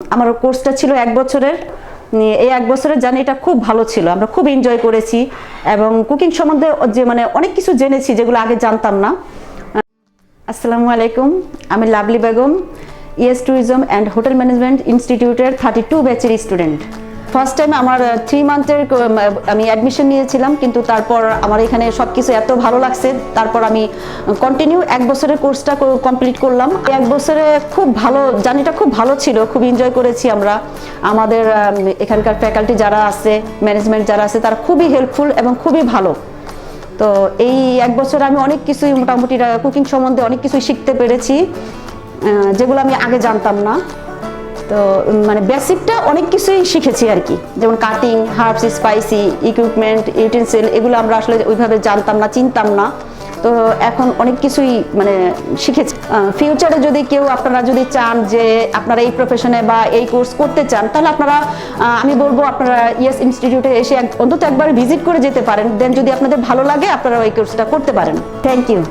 আমার কোর্সটা ছিল 1 বছরের। এই 1 বছরের জার্নিটা খুব ভালো ছিল, আমরা খুব এনজয় করেছি এবং কুকিং সম্বন্ধে যে অনেক কিছু জেনেছি যেগুলো আগে জানতাম না। আসসালামু আলাইকুম, আমি Lovely Begum, ES tourism and hotel management ইনস্টিটিউটের 32 ব্যাচের স্টুডেন্ট। ফার্স্ট টাইম আমার 3 মান্থের আমি অ্যাডমিশন নিয়েছিলাম, কিন্তু তারপর আমার এখানে সব কিছু এত ভালো লাগছে, তারপর আমি কন্টিনিউ 1 বছরের কোর্সটা কমপ্লিট করলাম। 1 বছরে খুব ভালো জার্নিটা, খুব ভালো ছিল, খুব এনজয় করেছি আমরা। আমাদের এখানকার ফ্যাকাল্টি যারা আছে, ম্যানেজমেন্ট যারা আছে, তারা খুবই হেল্পফুল এবং খুবই ভালো। তো এই 1 বছরে আমি অনেক কিছুই মোটামুটি কুকিং সম্বন্ধে অনেক কিছুই শিখতে পেরেছি, যেগুলো আমি আগে জানতাম না। তো বেসিকটা অনেক কিছুই শিখেছি আর কি, যেমন cutting, herbs, spicy, equipment, utensil, এগুলো আমরা আসলে ওইভাবে জানতাম না, চিনতাম না। তো এখন অনেক কিছুই শিখেছি। ফিউচারে যদি কেউ আপনারা যদি চান যে আপনারা এই প্রফেশনে বা এই কোর্স করতে চান, তাহলে আপনারা আমি বলবো আপনারা ইএস ইনস্টিটিউটে এসে অন্তত একবার ভিজিট করে যেতে পারেন। দেন যদি আপনাদের ভালো লাগে আপনারা এই কোর্সটা করতে পারেন। Thank you.